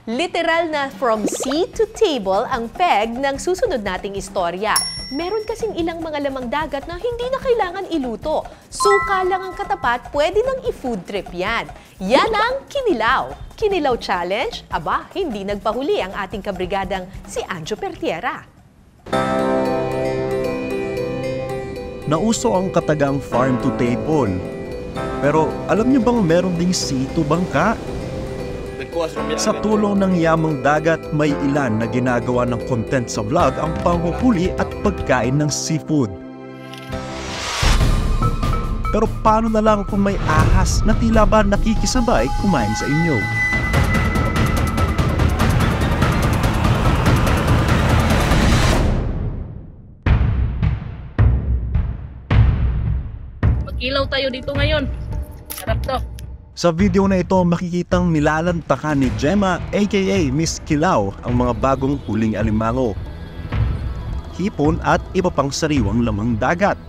Literal na from sea to table ang peg ng susunod nating istorya. Meron kasing ilang mga lamang dagat na hindi na kailangan iluto. Suka lang ang katapat, pwede nang i-food trip yan. Yan ang Kinilaw. Kinilaw Challenge? Aba, hindi nagpahuli ang ating kabrigadang si Anjo Pertiera. Nauso ang katagang farm to table. Pero alam niyo bang meron ding sea to bangka? Sa tulong ng yamang dagat, may ilan na ginagawa ng content sa vlog ang panghuhuli at pagkain ng seafood. Pero paano na lang kung may ahas na tila ba nakikisabay kumain sa inyo? Mag-ilaw tayo dito ngayon. Sarap to. Sa video na ito, makikitang nilalantakan ni Gemma aka Miss Kilaw ang mga bagong huling alimango, hipon at iba pang sariwang lamang dagat.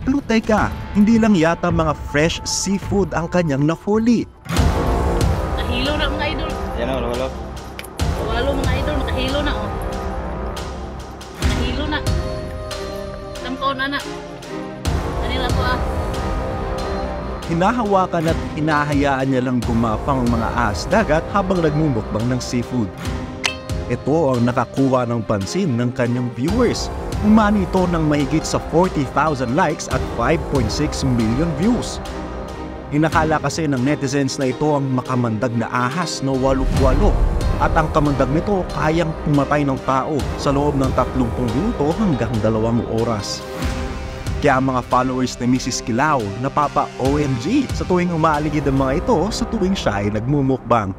Pero teka, hindi lang yata mga fresh seafood ang kanyang nahuli. Nakahilo na mga idol. Yan o, walo. Walo mga idol, nakahilo na oh. Nakahilo na. Tamkaw na na. Kanila po ah. Hinahawakan at hinahayaan niya lang gumapang ang mga ahas dagat habang nagmumukbang ng seafood. Ito ang nakakuha ng pansin ng kanyang viewers. Umani ito ng mahigit sa 40,000 likes at 5.6 million views. Inakala kasi ng netizens na ito ang makamandag na ahas na walok-walo at ang kamandag nito kayang pumatay ng tao sa loob ng 30 minuto hanggang 2 oras. Kaya ang mga followers ni Mrs. Kilaw napapa-OMG sa tuwing umaaligid ang mga ito sa tuwing siya ay nagmumukbang.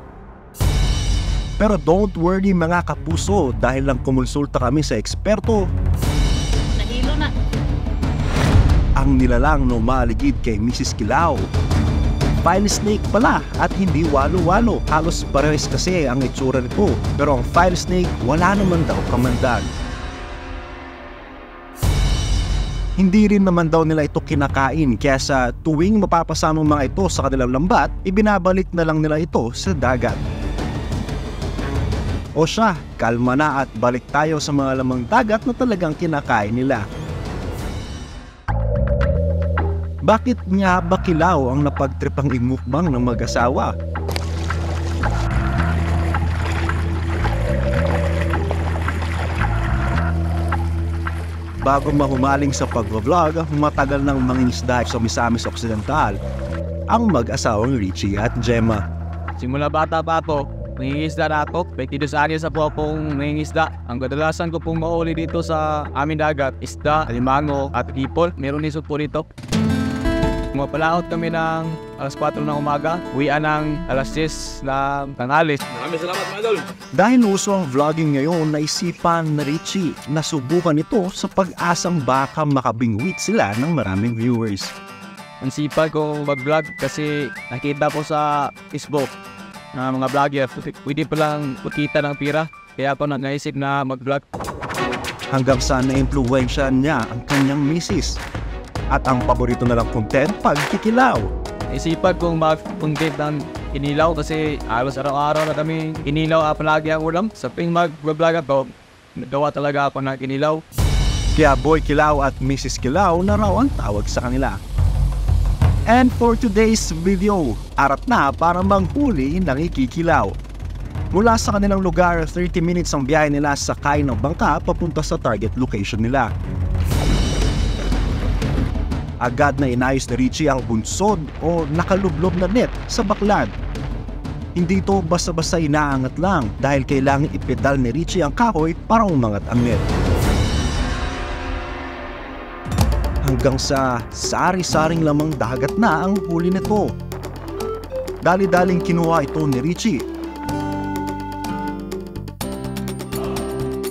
Pero don't worry mga kapuso dahil lang kumonsulta kami sa eksperto. Nahilo na. Ang nilalang na umaaligid kay Mrs. Kilaw, file snake pala at hindi walo-walo. Halos parehas kasi ang itsura nito. Pero ang file snake wala naman daw kamandag. Hindi rin naman daw nila ito kinakain kaya sa tuwing mapapasama mga ito sa kanilang lambat, ibinabalik na lang nila ito sa dagat. O siya, kalma na at balik tayo sa mga lamang dagat na talagang kinakain nila. Bakit nga ba Kilaw ang napagtripang imukbang ng mag-asawa? Bago mahumaling sa pag-vlog, matagal nang mangingisda sa Misamis Occidental ang mag-asawang Richie at Gemma. Simula bata pa ako, nangingisda na ako. 22 anyos na po akong nangingisda. Ang kadalasan ko pong mauli dito sa aming dagat, isda, alimango at hipon. Meron isot po dito. Mapalaot kami ng alas 4 ng umaga, uwian ng alas 10 na tanghali. Maraming salamat mga idol! Dahil uso ang vlogging ngayon, naisipan na Richie na subukan ito sa pag-asang baka makabingwit sila ng maraming viewers. Ang sipag ko mag-vlog kasi nakita po sa Facebook na mga vlogger, pwede palang makita ng pira. Kaya po naisip na mag-vlog. Hanggang sa na-impluwensya niya ang kanyang misis. At ang paborito na lang content, pagkikilaw. Isipag kong mag-content ng kinilaw kasi halos araw-araw na kami kinilaw palagi ang ulam. Sa ping mag-vlog ako, nagawa talaga ako ng kinilaw. Kaya Boy Kilaw at Mrs. Kilaw na raw ang tawag sa kanila. And for today's video, arat na para manghuli ng ikikilaw. Mula sa kanilang lugar, 30 minutes ang biyahe nila sa kain ng bangka papunta sa target location nila. Agad na inayos ni Richie ang bunsod o nakalublob na net sa baklad. Hindi ito basta-basta inaangat lang dahil kailangan ipedal ni Richie ang kahoy para umangat ang net. Hanggang sa sari-saring lamang dagat na ang huli nito. Dali-daling kinuha ito ni Richie.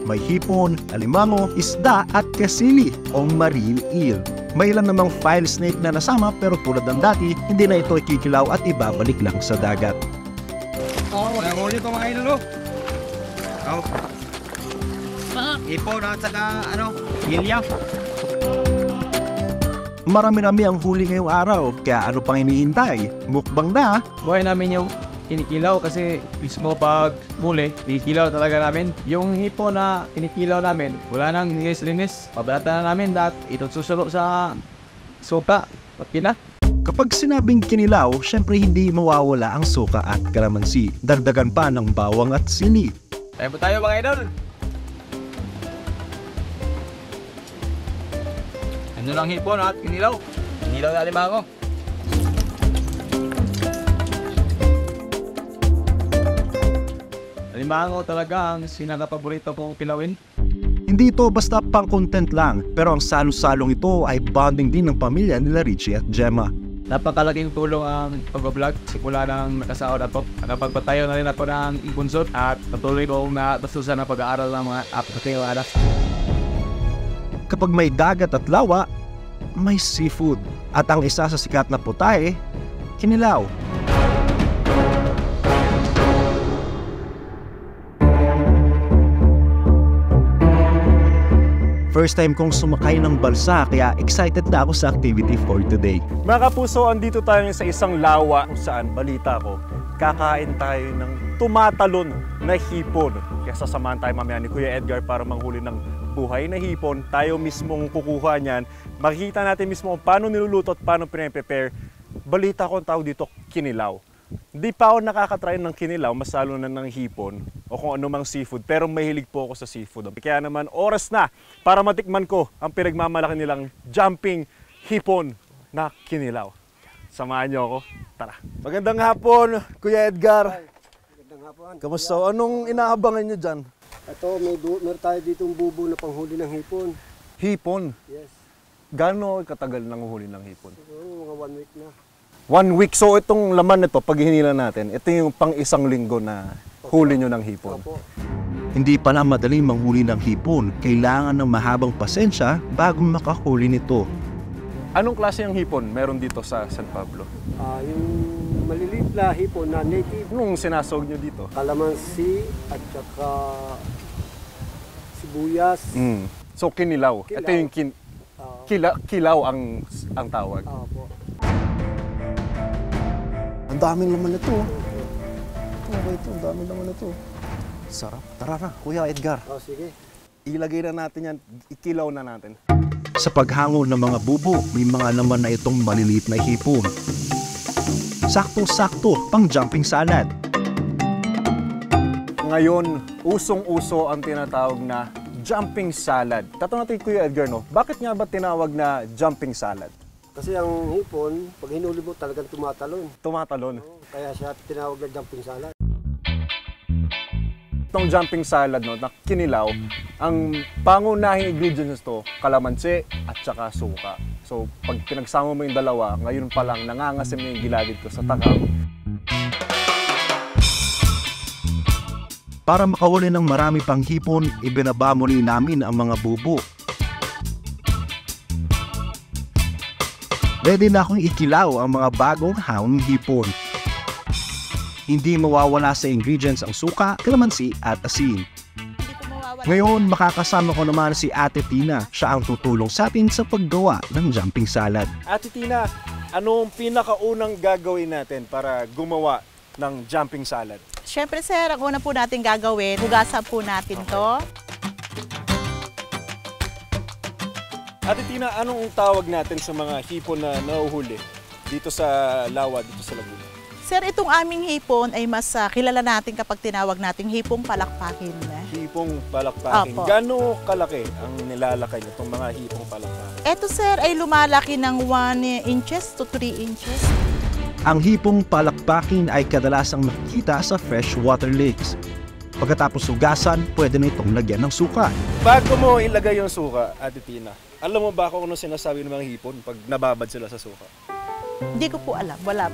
May hipon, alimango, isda at kasili o marine eel. May ilan namang file snake na nasama pero tulad ng dati, hindi na ito ikikilaw at ibabalik lang sa dagat. Oo, nanguli ko mga idol. Oo. Ipon at saka gilya. Marami-rami ang huli ngayong araw, kaya ano pang hinihintay? Mukbang na! Buhay namin yung kinikilaw kasi mismo pag muli, kinikilaw talaga namin. Yung hipon na kinikilaw namin, wala nang linis-linis. Pabalatan na namin at ito susunod sa suka. Pagkina. Kapag sinabing kinilaw, syempre hindi mawawala ang suka at kalamansi. Dagdagan pa ng bawang at sili. Tayo po tayo mga idol. Ano lang hipon at kinilaw. Kinilaw na alimango. Alimango talaga ang sinagapaborito kong pilawin. Hindi ito basta pang content lang, pero ang salo-salong ito ay bonding din ng pamilya nila Richie at Gemma. Napakalaking tulong ang pag-vlog simula ng nakasahod ako. Nakapagpatayo na rin ako ng ibunsot at patuloy kong natutusan ang pag-aaral ng mga aking anak. Kapag may dagat at lawa, may seafood. At ang isa sa sikat na putahe, kinilaw. First time kong sumakay ng balsa kaya excited na ako sa activity for today. Mga kapuso, andito tayo sa isang lawa kung saan, balita ko, kakain tayo ng tumatalon na hipon. Kaya sasamahan tayo mamaya ni Kuya Edgar para manghuli ng buhay na hipon. Tayo mismong kukuha niyan. Makikita natin mismo kung paano niluluto at paano pinaprepare. Balita ko ang tawag dito, kinilaw. Hindi pa ako nakakatry ng kinilaw, mas lalo na ng hipon o kung anumang seafood. Pero mahilig po ako sa seafood. Kaya naman oras na para matikman ko ang pinagmamalaki nilang jumping hipon na kinilaw. Samahan niyo ako. Tara. Magandang hapon, Kuya Edgar. Magandang hapon. Kamusta? Anong inaabangan niyo dyan? Ito, meron tayo ditong bubo na panghuli ng hipon. Hipon. Yes. Gaano katagal nang huli ng hipon? Siguro mga 1 week na. 1 week. So itong laman nito, pag hinila natin, ito yung pang isang linggo na huli nyo ng hipon. Opo. Hindi pala madaling manghuli ng hipon. Kailangan ng mahabang pasensya bago makahuli nito. Anong klase ng hipon meron dito sa San Pablo? Yung maliliit na hipon na native, Anong sinasog nyo dito? kalamansi at saka sibuyas. So kinilaw. Kilaw. Ito yung kilaw ang tawag. Opo. Ang daming laman nito. Ang daming laman nito. Sarap. Tara na, Kuya Edgar. Sige. Ilagay na natin yan, ikilaw na natin. Sa paghango ng mga bubo, may mga naman na itong maliliit na hipon. Saktong-sakto pang jumping salad. Ngayon, usong-uso ang tinatawag na jumping salad. Tatanong natin Kuya Edgar, no? Bakit nga ba tinawag na jumping salad? Kasi ang hipon, pag hinuli mo talagang tumatalon. Tumatalon. Kaya siya tinawag na jumping salad. Itong jumping salad, no, na kinilaw, ang pangunahing ingredients to, kalamansi at saka suka. So, pag pinagsama mo yung dalawa, ngayon pa lang nangangasim na yung gilagid ko sa takam. Para makahuli ng marami pang hipon, ibinaba muli namin ang mga bubo. Ready na akong ikilaw ang mga bagong haong hipon. Hindi mawawala sa ingredients ang suka, kalamansi at asin. Ngayon, makakasama ko naman si Ate Tina. Siya ang tutulong sa atin sa paggawa ng jumping salad. Ate Tina, anong pinakaunang gagawin natin para gumawa ng jumping salad? Siyempre sir, ang una po natin gagawin, hugasan po natin to. Ate Tina, anong tawag natin sa mga hipon na nahuhuli dito sa Lawa, dito sa Laguna? Sir, itong aming hipon ay mas kilala natin kapag tinawag nating hipong palakpakin. Hipong palakpakin. Opo. Gano'ng kalaki ang nilalakay nitong mga hipong palakpakin? Ito sir ay lumalaki ng 1 inches to 3 inches. Ang hipong palakpakin ay kadalasang makikita sa freshwater lakes. Pagkatapos hugasan, pwede na itong lagyan ng suka. Bago mo ilagay yung suka, Ate Tina, alam mo ba kung ano sinasabi ng mga hipon pag nababad sila sa suka? Hindi ko po alam, wala.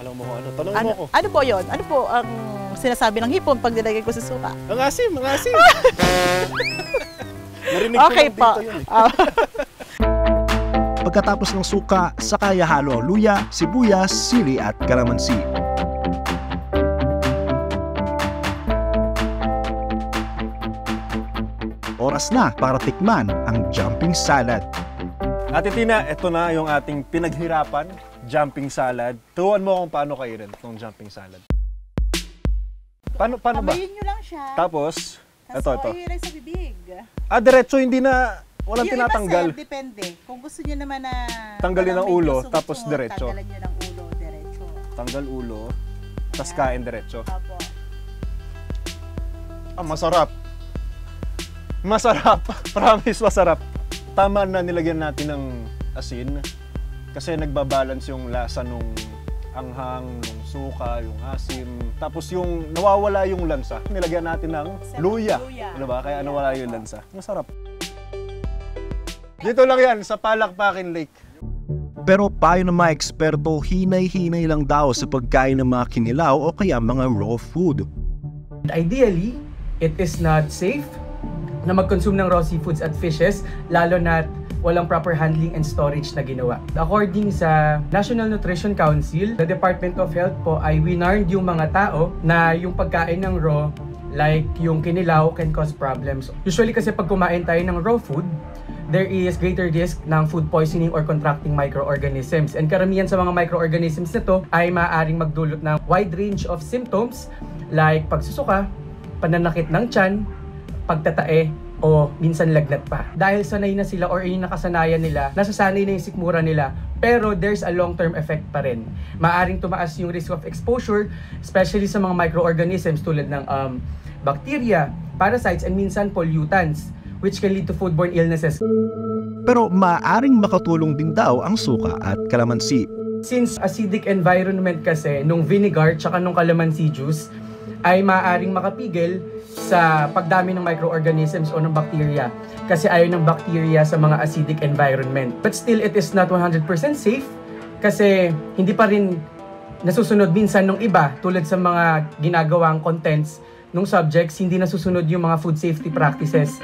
Alam mo kung ano? Tanong mo ako. Ano po yun? Ano po ang sinasabi ng hipon pag nilagay ko sa suka? Ang asim, ang asim! Narinig Okay ko lang po. dito yun eh. Pagkatapos ng suka, saka ihalo ang luya, sibuyas, sili at kalamansi. Oras na para tikman ang jumping salad. Ate Tina, ito na yung ating pinaghirapan, jumping salad. Turuan mo kung paano kainin itong jumping salad. Paano ba? Tabayin nyo lang siya. Tapos, ito. Ihiray sa bibig. Diretso, hindi na, walang Yung tinatanggal. iba, sir, depende. Kung gusto nyo naman na Tanggalin ang parang ulo, medyo tapos sungit-sungit, diretso. Tanggalan nyo ng ulo, diretso. Tanggal ulo, tas kain diretso. Opo. Masarap. Masarap. Promise, masarap. Tama na nilagyan natin ng asin. Kasi nagbabalance yung lasa nung anghang, nung suka, yung asim. Tapos yung nawawala yung lansa, nilagyan natin ng luya. Ano ba? Kaya nawala yung lansa. Masarap. Dito lang yan, sa Palakpakin Lake. Pero payo ng mga eksperto, hinay-hinay lang daw sa pagkain ng mga kinilaw o kaya mga raw food. Ideally, it is not safe na mag-consume ng raw seafoods at fishes, lalo na walang proper handling and storage na ginawa. According sa National Nutrition Council, the Department of Health po ay winarned yung mga tao na yung pagkain ng raw, like yung kinilaw, can cause problems. Usually kasi pag kumain tayo ng raw food, there is greater risk ng food poisoning or contracting microorganisms. And karamihan sa mga microorganisms na to ay maaaring magdulot ng wide range of symptoms like pagsusuka, pananakit ng tiyan, pagtatae, o minsan lagnat pa. Dahil sanay na sila or yung nakasanayan nila, nasasanay na yung sikmura nila, pero there's a long-term effect pa rin. Maaring tumaas yung risk of exposure, especially sa mga microorganisms tulad ng bacteria, parasites, and minsan pollutants, which can lead to foodborne illnesses. Pero maaaring makatulong din daw ang suka at kalamansi. Since acidic environment kasi nung vinegar tsaka nung calamansi juice ay maaaring makapigil sa pagdami ng microorganisms o ng bacteria kasi ayaw ng bacteria sa mga acidic environment. But still, it is not 100% safe kasi hindi pa rin nasusunod minsan nung iba tulad sa mga ginagawang contents nung subjects, hindi nasusunod yung mga food safety practices.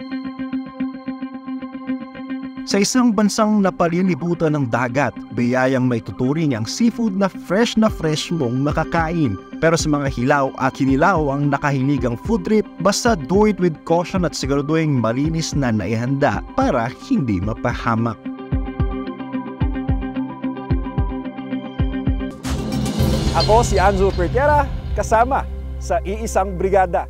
Sa isang bansang napalilibutan ng dagat, biyayang may tuturing ang seafood na fresh mong makakain. Pero sa mga hilaw at kinilaw ang nakahiligang food trip, basta do it with caution at siguraduhin malinis na naihanda para hindi mapahamak. Ako si Anzo Pertera, kasama sa Iisang Brigada.